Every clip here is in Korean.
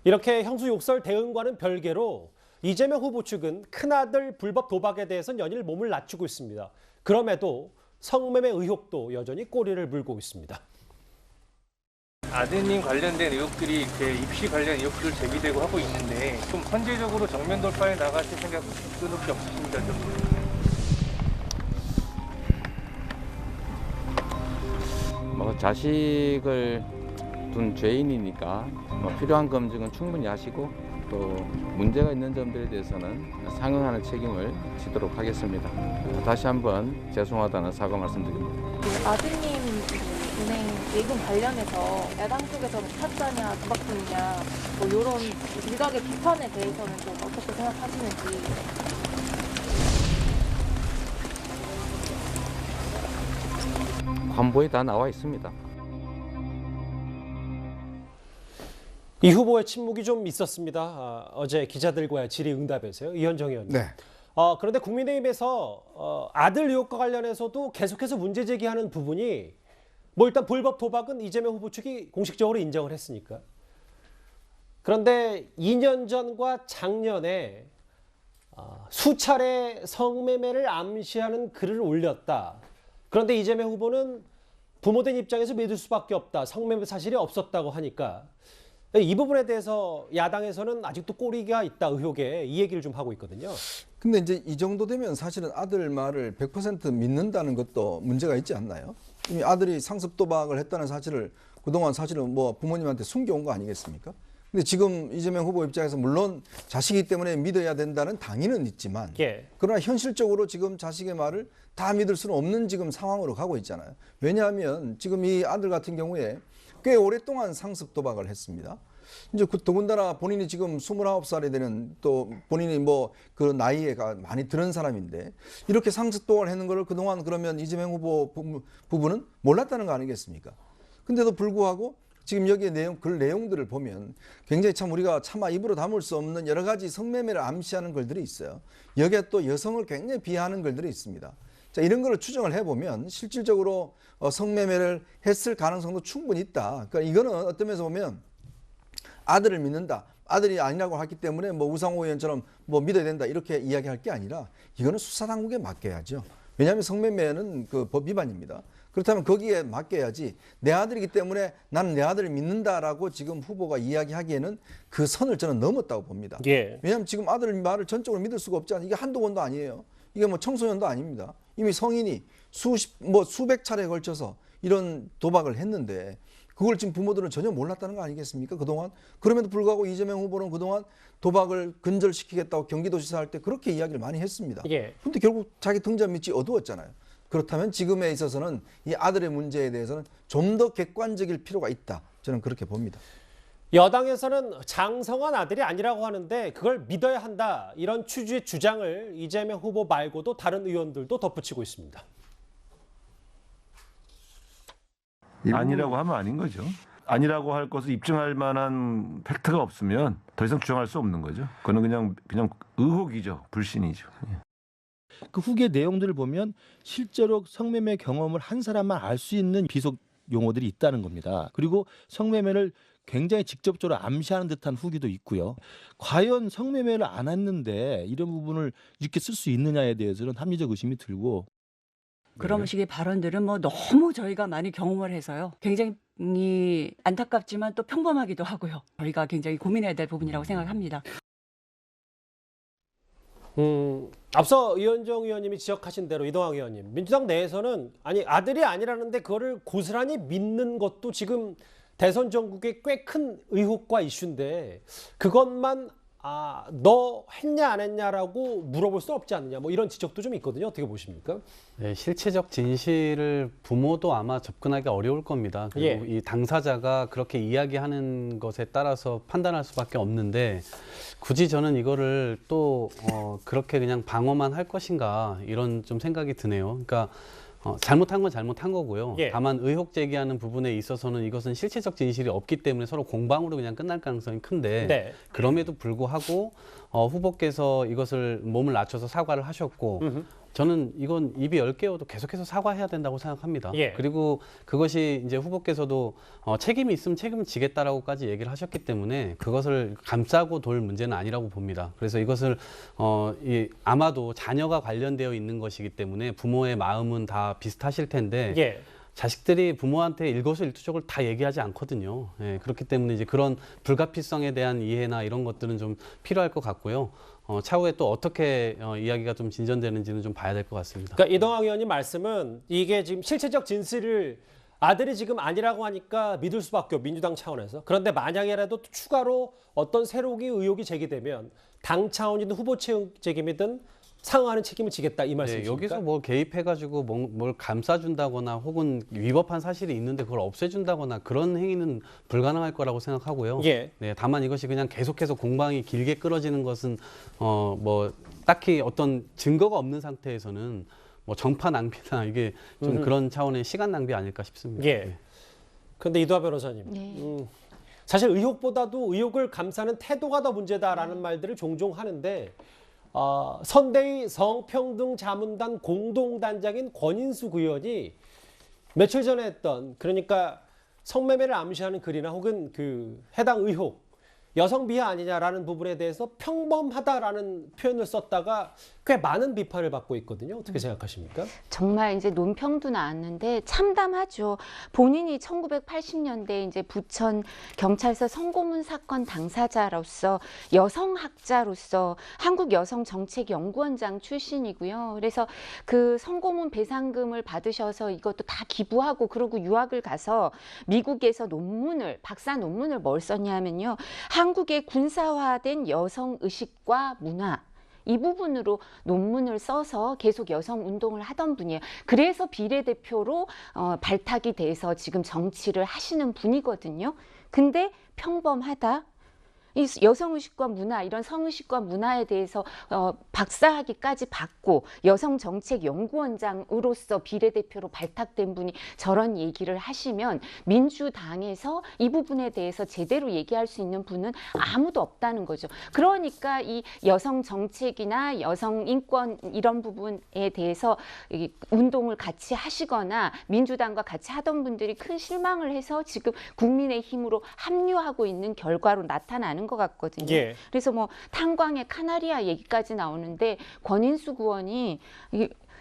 이렇게 형수 욕설 대응과는 별개로 이재명 후보 측은 큰아들 불법 도박에 대해서는 연일 몸을 낮추고 있습니다. 그럼에도 성매매 의혹도 여전히 꼬리를 물고 있습니다. 아드님 관련된 의혹들이 이렇게 입시 관련 의혹들 제기되고 하고 있는데 좀 선제적으로 정면 돌파해 나가실 생각 끊을게 없으십니까? 자식을 둔 죄인이니까 필요한 검증은 충분히 하시고 또 문제가 있는 점들에 대해서는 상응하는 책임을 지도록 하겠습니다. 다시 한번 죄송하다는 사과 말씀드립니다. 아드님 은행 예금 관련해서 야당 쪽에서 타짜냐 도박꾼이냐 뭐 이런 일각의 비판에 대해서는 좀 어떻게 생각하시는지. 관보에 다 나와 있습니다. 이 후보의 침묵이 좀 있었습니다. 어제 기자들과의 질의응답에서요. 이현정 의원님. 네. 그런데 국민의힘에서 아들 의혹과 관련해서도 계속해서 문제 제기하는 부분이 뭐 일단 불법 도박은 이재명 후보 측이 공식적으로 인정을 했으니까. 그런데 2년 전과 작년에 수차례 성매매를 암시하는 글을 올렸다. 그런데 이재명 후보는 부모된 입장에서 믿을 수밖에 없다. 성매매 사실이 없었다고 하니까 이 부분에 대해서 야당에서는 아직도 꼬리가 있다 의혹에 이 얘기를 좀 하고 있거든요. 근데 이제 이 정도 되면 사실은 아들 말을 100% 믿는다는 것도 문제가 있지 않나요? 이미 아들이 상습 도박을 했다는 사실을 그동안 사실은 뭐 부모님한테 숨겨온 거 아니겠습니까? 근데 지금 이재명 후보 입장에서 물론 자식이기 때문에 믿어야 된다는 당위는 있지만 예. 그러나 현실적으로 지금 자식의 말을 다 믿을 수는 없는 지금 상황으로 가고 있잖아요. 왜냐하면 지금 이 아들 같은 경우에 꽤 오랫동안 상습 도박을 했습니다. 이제 더군다나 본인이 지금 29살이 되는 또 본인이 뭐 그 나이가 많이 들은 사람인데 이렇게 상습 도박을 했는 거를 그동안 그러면 이재명 후보 부부는 몰랐다는 거 아니겠습니까? 근데도 불구하고 지금 여기에 글 내용들을 보면 굉장히 참 우리가 차마 입으로 담을 수 없는 여러 가지 성매매를 암시하는 글들이 있어요. 여기에 또 여성을 굉장히 비하하는 글들이 있습니다. 자, 이런 걸 추정을 해보면 실질적으로 성매매를 했을 가능성도 충분히 있다. 그러니까 이거는 어떤 면에서 보면 아들을 믿는다. 아들이 아니라고 했기 때문에 뭐 우상호 의원처럼 뭐 믿어야 된다. 이렇게 이야기할 게 아니라 이거는 수사당국에 맡겨야죠. 왜냐하면 성매매는 그 법 위반입니다. 그렇다면 거기에 맡겨야지 내 아들이기 때문에 나는 내 아들을 믿는다라고 지금 후보가 이야기하기에는 그 선을 저는 넘었다고 봅니다. 예. 왜냐하면 지금 아들 말을 전적으로 믿을 수가 없지 않아요. 이게 한두 번도 아니에요. 이게 뭐 청소년도 아닙니다. 이미 성인이 수백 차례에 걸쳐서 이런 도박을 했는데 그걸 지금 부모들은 전혀 몰랐다는 거 아니겠습니까? 그동안. 그럼에도 불구하고 이재명 후보는 그동안 도박을 근절시키겠다고 경기도지사 할 때 그렇게 이야기를 많이 했습니다. 예. 근데 결국 자기 등잔 밑이 어두웠잖아요. 그렇다면 지금에 있어서는 이 아들의 문제에 대해서는 좀 더 객관적일 필요가 있다. 저는 그렇게 봅니다. 여당에서는 장성한 아들이 아니라고 하는데 그걸 믿어야 한다. 이런 취지의 주장을 이재명 후보 말고도 다른 의원들도 덧붙이고 있습니다. 아니라고 하면 아닌 거죠. 아니라고 할 것을 입증할 만한 팩트가 없으면 더 이상 주장할 수 없는 거죠. 그거는 그냥 의혹이죠. 불신이죠. 그 후기 내용들을 보면 실제로 성매매 경험을 한 사람만 알 수 있는 비속 용어들이 있다는 겁니다. 그리고 성매매를 굉장히 직접적으로 암시하는 듯한 후기도 있고요. 과연 성매매를 안 했는데 이런 부분을 이렇게 쓸 수 있느냐에 대해서는 합리적 의심이 들고. 그런 식의 발언들은 뭐 너무 저희가 많이 경험을 해서요. 굉장히 안타깝지만 또 평범하기도 하고요. 저희가 굉장히 고민해야 될 부분이라고 생각합니다. 앞서 이현정 의원님이 지적하신 대로 이동학 의원님, 민주당 내에서는 아니 아들이 아니라는데 그거를 고스란히 믿는 것도 지금 대선 전국의 꽤 큰 의혹과 이슈인데 그것만 너 했냐 안 했냐라고 물어볼 수 없지 않느냐 뭐 이런 지적도 좀 있거든요. 어떻게 보십니까? 네, 실체적 진실을 부모도 아마 접근하기 어려울 겁니다. 그리고 이 당사자가 그렇게 이야기하는 것에 따라서 판단할 수밖에 없는데 굳이 저는 이거를 또 그렇게 그냥 방어만 할 것인가 이런 좀 생각이 드네요. 그러니까 잘못한 건 잘못한 거고요. 예. 다만 의혹 제기하는 부분에 있어서는 이것은 실체적 진실이 없기 때문에 서로 공방으로 그냥 끝날 가능성이 큰데 네. 그럼에도 불구하고 후보께서 이것을 몸을 낮춰서 사과를 하셨고 저는 이건 입이 10개여도 계속해서 사과해야 된다고 생각합니다. 예. 그리고 그것이 이제 후보께서도 책임이 있으면 책임을 지겠다라고까지 얘기를 하셨기 때문에 그것을 감싸고 돌 문제는 아니라고 봅니다. 그래서 이것을 아마도 자녀가 관련되어 있는 것이기 때문에 부모의 마음은 다 비슷하실 텐데 예. 자식들이 부모한테 일거수일투족을 다 얘기하지 않거든요. 예, 그렇기 때문에 이제 그런 불가피성에 대한 이해나 이런 것들은 좀 필요할 것 같고요. 차후에 또 어떻게 이야기가 좀 진전되는지는 좀 봐야 될 것 같습니다. 그러니까 이동학 의원님 말씀은 이게 지금 실체적 진실을 아들이 지금 아니라고 하니까 믿을 수밖에 없고 민주당 차원에서. 그런데 만약이라도 추가로 어떤 새로운 의혹이 제기되면 당 차원이든 후보 책임이든 상응하는 책임을 지겠다 이 말씀이십니까? 여기서 뭐 개입해가지고 뭘 감싸준다거나 혹은 위법한 사실이 있는데 그걸 없애준다거나 그런 행위는 불가능할 거라고 생각하고요. 예. 네, 다만 이것이 그냥 계속해서 공방이 길게 끌어지는 것은 뭐 딱히 어떤 증거가 없는 상태에서는 뭐 정파 낭비나 이게 좀 그런 차원의 시간 낭비 아닐까 싶습니다. 예. 네. 그런데 이도하 변호사님, 네. 사실 의혹보다도 의혹을 감싸는 태도가 더 문제다라는 말들을 종종 하는데 선대위 성평등 자문단 공동단장인 권인숙 의원이 며칠 전에 했던 그러니까 성매매를 암시하는 글이나 혹은 그 해당 의혹 여성 비하 아니냐라는 부분에 대해서 평범하다라는 표현을 썼다가 꽤 많은 비판을 받고 있거든요. 어떻게 생각하십니까? 정말 이제 논평도 나왔는데 참담하죠. 본인이 1980년대 이제 부천 경찰서 성고문 사건 당사자로서 여성학자로서 한국여성정책연구원장 출신이고요. 그래서 그 성고문 배상금을 받으셔서 이것도 다 기부하고 그러고 유학을 가서 미국에서 박사 논문을 뭘 썼냐면요. 한국의 군사화된 여성 의식과 문화 이 부분으로 논문을 써서 계속 여성 운동을 하던 분이에요. 그래서 비례대표로 발탁이 돼서 지금 정치를 하시는 분이거든요. 근데 평범하다. 이 여성의식과 문화, 이런 성의식과 문화에 대해서 박사학위까지 받고 여성정책연구원장으로서 비례대표로 발탁된 분이 저런 얘기를 하시면 민주당에서 이 부분에 대해서 제대로 얘기할 수 있는 분은 아무도 없다는 거죠. 그러니까 이 여성정책이나 여성인권 이런 부분에 대해서 운동을 같이 하시거나 민주당과 같이 하던 분들이 큰 실망을 해서 지금 국민의힘으로 합류하고 있는 결과로 나타나는 것 같거든요. 예. 그래서 뭐 탄광의 카나리아 얘기까지 나오는데 권인숙 의원이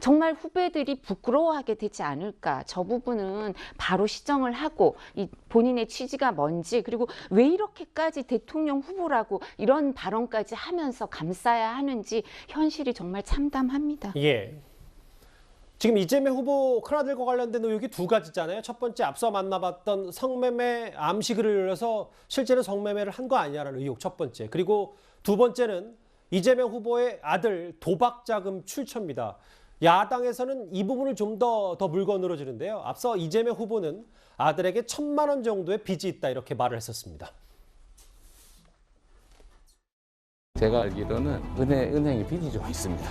정말 후배들이 부끄러워하게 되지 않을까. 저 부분은 바로 시정을 하고 이 본인의 취지가 뭔지 그리고 왜 이렇게까지 대통령 후보라고 이런 발언까지 하면서 감싸야 하는지 현실이 정말 참담합니다. 예. 지금 이재명 후보 큰아들과 관련된 의혹이 두 가지잖아요. 첫 번째 앞서 만나봤던 성매매 암시글을 올려서 실제로 성매매를 한 거 아니냐라는 의혹 첫 번째. 그리고 두 번째는 이재명 후보의 아들 도박 자금 출처입니다. 야당에서는 이 부분을 좀 더 물건으로 주는데요. 앞서 이재명 후보는 아들에게 1,000만 원 정도의 빚이 있다 이렇게 말을 했었습니다. 제가 알기로는 은행에 빚이 좀 있습니다.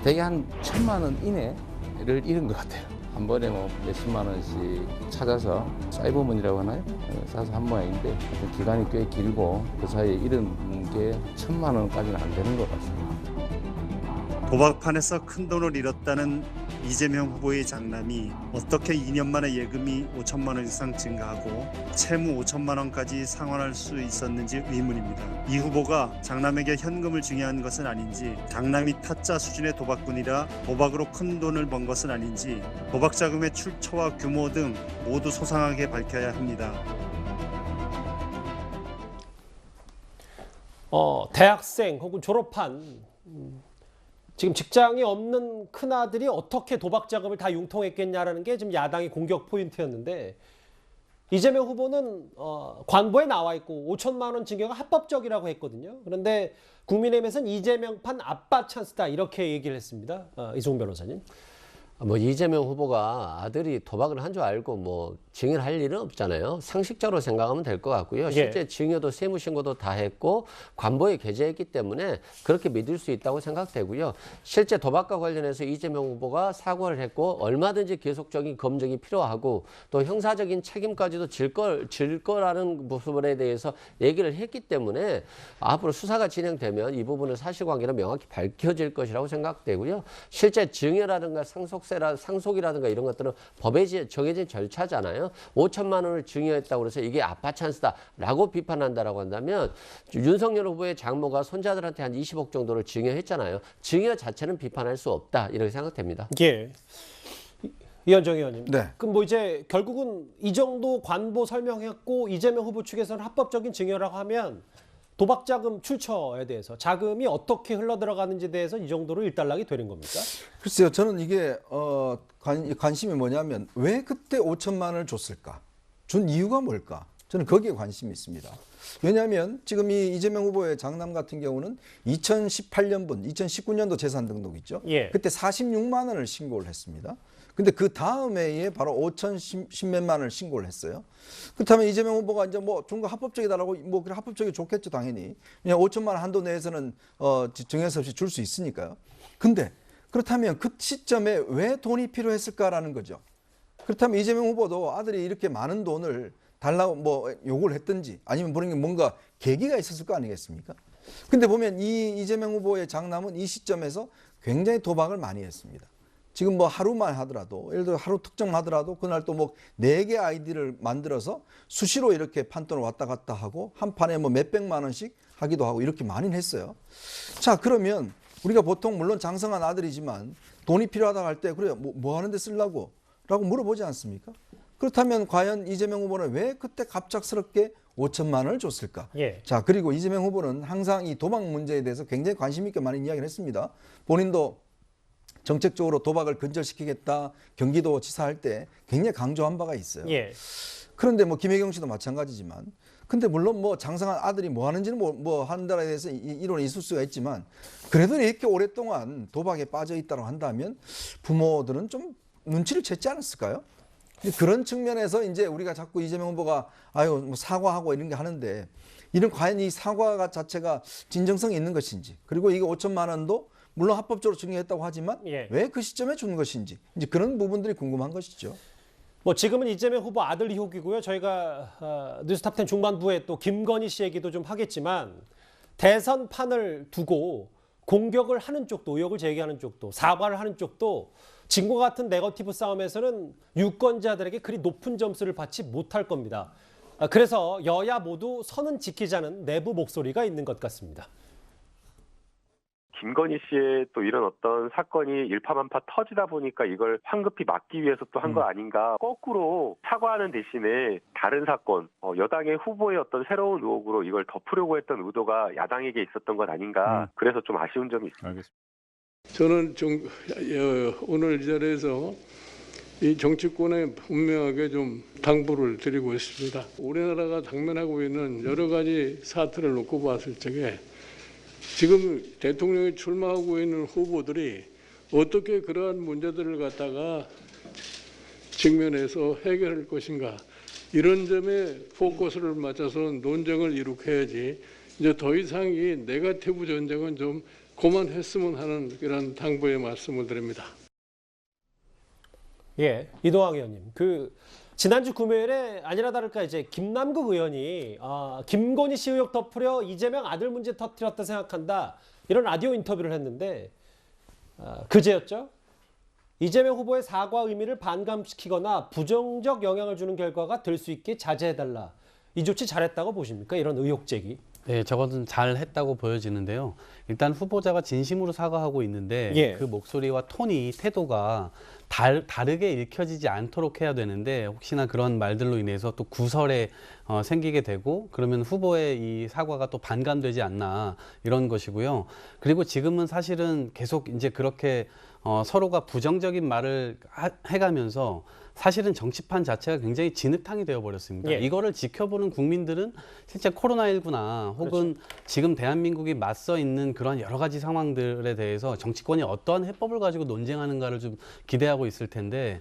대개 한 1,000만 원 이내를 잃은 것 같아요. 한 번에 뭐 몇십만 원씩 찾아서 사이버머니라고 하나요? 사서 한 모양인데 기간이 꽤 길고 그 사이에 잃은 게 1,000만 원까지는 안 되는 것 같습니다. 도박판에서 큰 돈을 잃었다는 이재명 후보의 장남이 어떻게 2년 만에 예금이 5천만 원 이상 증가하고 채무 5천만 원까지 상환할 수 있었는지 의문입니다. 이 후보가 장남에게 현금을 증여한 것은 아닌지, 장남이 타짜 수준의 도박꾼이라 도박으로 큰 돈을 번 것은 아닌지 도박 자금의 출처와 규모 등 모두 소상하게 밝혀야 합니다. 대학생 혹은 졸업한 지금 직장이 없는 큰아들이 어떻게 도박 자금을 다 융통했겠냐라는 게 지금 야당의 공격 포인트였는데 이재명 후보는 관보에 나와 있고 5천만 원 징계가 합법적이라고 했거든요. 그런데 국민의힘에서는 이재명판 아빠 찬스다 이렇게 얘기를 했습니다. 이승훈 변호사님. 뭐 이재명 후보가 아들이 도박을 한 줄 알고 뭐 증여를 할 일은 없잖아요. 상식적으로 생각하면 될 것 같고요. 실제 증여도 세무신고도 다 했고 관보에 게재했기 때문에 그렇게 믿을 수 있다고 생각되고요. 실제 도박과 관련해서 이재명 후보가 사과를 했고 얼마든지 계속적인 검증이 필요하고 또 형사적인 책임까지도 질 거라는 부분에 대해서 얘기를 했기 때문에 앞으로 수사가 진행되면 이 부분은 사실관계는 명확히 밝혀질 것이라고 생각되고요. 실제 증여라든가 상속이라든가 이런 것들은 법에 정해진 절차잖아요. 5천만 원을 증여했다고 해서 이게 아빠 찬스다라고 비판한다라고 한다면 윤석열 후보의 장모가 손자들한테 한 20억 정도를 증여했잖아요. 증여 자체는 비판할 수 없다 이렇게 생각됩니다. 예. 이현정 의원님. 네. 그럼 뭐 이제 결국은 이 정도 관보 설명했고 이재명 후보 측에서는 합법적인 증여라고 하면 도박 자금 출처에 대해서 자금이 어떻게 흘러들어가는지에 대해서 이 정도로 일단락이 되는 겁니까? 글쎄요, 저는 이게 관심이 뭐냐면 왜 그때 5천만 원을 줬을까? 준 이유가 뭘까? 저는 거기에 관심이 있습니다. 왜냐하면 지금 이 이재명 후보의 장남 같은 경우는 2018년분, 2019년도 재산 등록 있죠. 그때 46만 원을 신고를 했습니다. 근데 그 다음 해에 바로 5,010몇만 원을 신고를 했어요. 그렇다면 이재명 후보가 이제 뭐 준 거 합법적이다라고 뭐 그래 합법적이 좋겠죠, 당연히. 그냥 5천만 원 한도 내에서는 증여세 없이 줄 수 있으니까요. 근데 그렇다면 그 시점에 왜 돈이 필요했을까라는 거죠. 그렇다면 이재명 후보도 아들이 이렇게 많은 돈을 달라고 뭐 요구를 했든지 아니면 뭔가 계기가 있었을 거 아니겠습니까? 근데 보면 이 이재명 후보의 장남은 이 시점에서 굉장히 도박을 많이 했습니다. 지금 뭐 하루만 하더라도 예를 들어 하루 특정 하더라도 그날 또 뭐 4개 아이디를 만들어서 수시로 이렇게 판돈을 왔다 갔다 하고 한 판에 뭐 몇백만 원씩 하기도 하고 이렇게 많이 했어요. 자, 그러면 우리가 보통 물론 장성한 아들이지만 돈이 필요하다고 할 때 그래 뭐 하는 데 쓰려고 라고 물어보지 않습니까? 그렇다면 과연 이재명 후보는 왜 그때 갑작스럽게 5천만 원을 줬을까? 자, 그리고 이재명 후보는 항상 이 도박 문제에 대해서 굉장히 관심 있게 많은 이야기를 했습니다. 본인도 정책적으로 도박을 근절시키겠다 경기도 지사할 때 굉장히 강조한 바가 있어요. 그런데 뭐 김혜경 씨도 마찬가지지만 근데 물론 뭐 장성한 아들이 뭐 하는지는 뭐 한다에 대해서 이론이 있을 수가 있지만 그래도 이렇게 오랫동안 도박에 빠져 있다고 한다면 부모들은 좀 눈치를 챘지 않았을까요? 그런 측면에서 이제 우리가 자꾸 이재명 후보가 아유 뭐 사과하고 이런 게 하는데 이런 과연 이 사과 자체가 진정성이 있는 것인지 그리고 이게 5천만 원도 물론 합법적으로 증여했다고 하지만 왜 그 시점에 준 것인지 이제 그런 부분들이 궁금한 것이죠. 뭐 지금은 이재명 후보 아들 의혹이고요. 저희가 뉴스탑10 중반부에 또 김건희 씨 얘기도 좀 하겠지만 대선판을 두고 공격을 하는 쪽도 의혹을 제기하는 쪽도 사과를 하는 쪽도 지금과 같은 네거티브 싸움에서는 유권자들에게 그리 높은 점수를 받지 못할 겁니다. 그래서 여야 모두 선은 지키자는 내부 목소리가 있는 것 같습니다. 김건희 씨의 또 이런 어떤 사건이 일파만파 터지다 보니까 이걸 황급히 막기 위해서 또 한 거 아닌가. 거꾸로 사과하는 대신에 다른 사건, 여당의 후보의 어떤 새로운 의혹으로 이걸 덮으려고 했던 의도가 야당에게 있었던 것 아닌가. 그래서 좀 아쉬운 점이 있습니다. 알겠습니다. 저는 오늘 이 자리에서 이 정치권에 분명하게 좀 당부를 드리고 있습니다. 우리나라가 당면하고 있는 여러 가지 사태를 놓고 봤을 적에 지금 대통령이 출마하고 있는 후보들이 어떻게 그러한 문제들을 갖다가 직면해서 해결할 것인가 이런 점에 포커스를 맞춰서 논쟁을 이룩해야지 이제 더 이상 이 네거티브 전쟁은 좀 그만했으면 하는 그런 당부의 말씀을 드립니다. 이동학 의원님, 지난주 금요일에 아니라 다를까 이제 김남국 의원이 김건희 씨 의혹 덮으려 이재명 아들 문제 터뜨렸다 생각한다 이런 라디오 인터뷰를 했는데 그제였죠. 이재명 후보의 사과 의미를 반감시키거나 부정적 영향을 주는 결과가 될 수 있게 자제해달라. 이 조치 잘했다고 보십니까? 이런 의혹 제기. 네, 저것은 잘했다고 보여지는데요. 일단 후보자가 진심으로 사과하고 있는데 그 목소리와 톤이 태도가 다르게 읽혀지지 않도록 해야 되는데 혹시나 그런 말들로 인해서 또 구설에 생기게 되고 그러면 후보의 이 사과가 또 반감되지 않나 이런 것이고요. 그리고 지금은 사실은 계속 이제 그렇게 서로가 부정적인 말을 해가면서 사실은 정치판 자체가 굉장히 진흙탕이 되어버렸습니다. 예. 이거를 지켜보는 국민들은 실제 코로나19나 혹은 지금 대한민국이 맞서 있는 그런 여러 가지 상황들에 대해서 정치권이 어떠한 해법을 가지고 논쟁하는가를 좀 기대하고 있을 텐데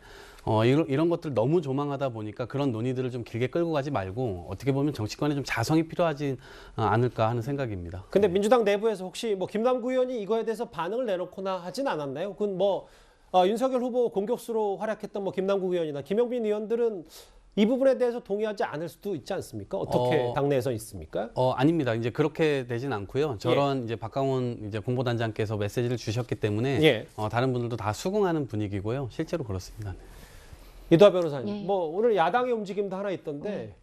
이런 것들 너무 조망하다 보니까 그런 논의들을 좀 길게 끌고 가지 말고 어떻게 보면 정치권에 좀 자성이 필요하지 않을까 하는 생각입니다. 근데 민주당 내부에서 혹시 뭐 김남구 의원이 이거에 대해서 반응을 내놓거나 하진 않았나요? 그건 뭐 윤석열 후보 공격수로 활약했던 뭐 김남국 의원이나 김영빈 의원들은 이 부분에 대해서 동의하지 않을 수도 있지 않습니까? 어떻게 당내에서 있습니까? 아닙니다. 이제 그렇게 되진 않고요. 저런 이제 박강원 이제 공보단장께서 메시지를 주셨기 때문에 다른 분들도 다 수긍하는 분위기고요. 실제로 그렇습니다. 이도하 변호사님, 뭐 오늘 야당의 움직임도 하나 있던데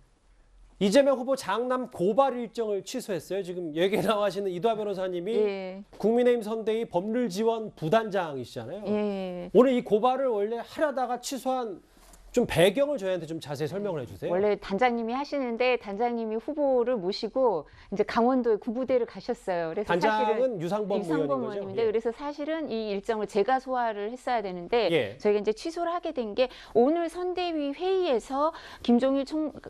이재명 후보 장남 고발 일정을 취소했어요. 지금 얘기 나와시는 이도하 변호사님이 국민의힘 선대위 법률지원 부단장이시잖아요. 오늘 이 고발을 원래 하려다가 취소한 좀 배경을 저희한테 좀 자세히 설명을 해주세요. 원래 단장님이 하시는데 단장님이 후보를 모시고 이제 강원도에 구부대를 가셨어요. 그래서 단장은 사실은 유상범 의원님인데 거죠? 그래서 사실은 이 일정을 제가 소화를 했어야 되는데 예. 저희가 이제 취소를 하게 된 게 오늘 선대위 회의에서 김종일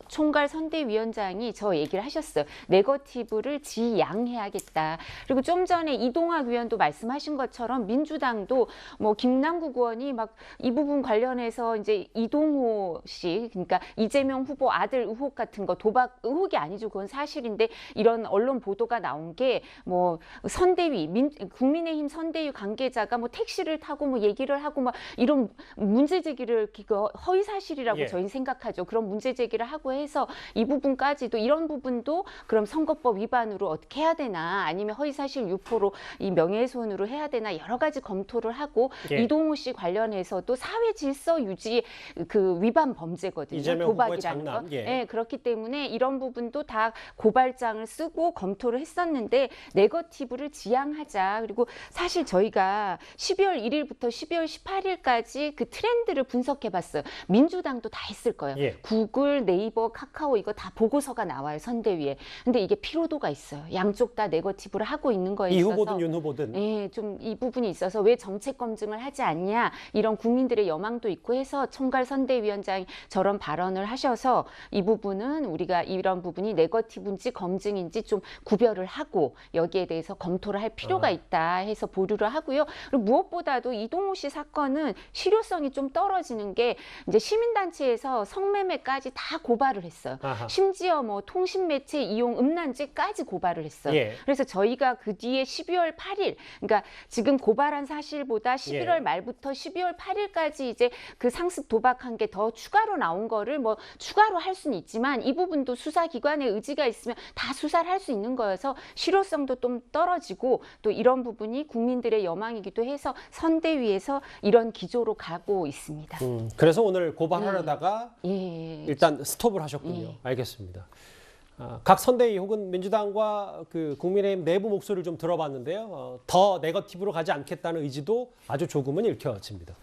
총괄 선대위원장이 저 얘기를 하셨어요. 네거티브를 지양해야겠다. 그리고 좀 전에 이동학 위원도 말씀하신 것처럼 민주당도 뭐 김남국 의원이 막 이 부분 관련해서 이제 이동호 씨, 그러니까 이재명 후보 아들 의혹 같은 거 도박 의혹이 아니죠. 그건 사실인데 이런 언론 보도가 나온 게 뭐 선대위 국민의힘 선대위 관계자가 뭐 택시를 타고 뭐 얘기를 하고 막 이런 문제 제기를 허위 사실이라고 저희는 생각하죠. 그런 문제 제기를 하고 해서 이 부분까지도 이런 부분도 그럼 선거법 위반으로 어떻게 해야 되나 아니면 허위 사실 유포로 이 명예훼손으로 해야 되나 여러 가지 검토를 하고 이동호 씨 관련해서도 사회 질서 유지 그 위반 범죄거든요. 이재명 도박이라는 거. 그렇기 때문에 이런 부분도 다 고발장을 쓰고 검토를 했었는데 네거티브를 지양하자. 그리고 사실 저희가 12월 1일부터 12월 18일까지 그 트렌드를 분석해봤어요. 민주당도 다 했을 거예요. 구글, 네이버, 카카오 이거 다 보고서가 나와요. 선대위에. 근데 이게 피로도가 있어요. 양쪽 다 네거티브를 하고 있는 거에 이 있어서. 후보든 윤 후보든. 좀 이 부분이 있어서 왜 정책 검증을 하지 않냐 이런 국민들의 여망도 있고 해서 총괄 선대위원장이 저런 발언을 하셔서 이 부분은 우리가 이런 부분이 네거티브인지 검증인지 좀 구별을 하고 여기에 대해서 검토를 할 필요가 있다 해서 보류를 하고요. 그리고 무엇보다도 이동호 씨 사건은 실효성이 좀 떨어지는 게 이제 시민단체에서 성매매까지 다 고발을 했어요. 심지어 뭐 통신매체 이용 음란죄까지 고발을 했어요. 그래서 저희가 그 뒤에 12월 8일, 그러니까 지금 고발한 사실보다 11월 말부터 12월 8일까지 이제 그 상습 도박한 게 더 추가로 나온 거를 뭐 추가로 할 수는 있지만 이 부분도 수사기관의 의지가 있으면 다 수사를 할 수 있는 거여서 실효성도 좀 떨어지고 또 이런 부분이 국민들의 여망이기도 해서 선대위에서 이런 기조로 가고 있습니다. 그래서 오늘 고발하려다가 일단 스톱을 하셨군요. 알겠습니다. 각 선대위 혹은 민주당과 그 국민의힘 내부 목소리를 좀 들어봤는데요. 더 네거티브로 가지 않겠다는 의지도 아주 조금은 읽혀집니다.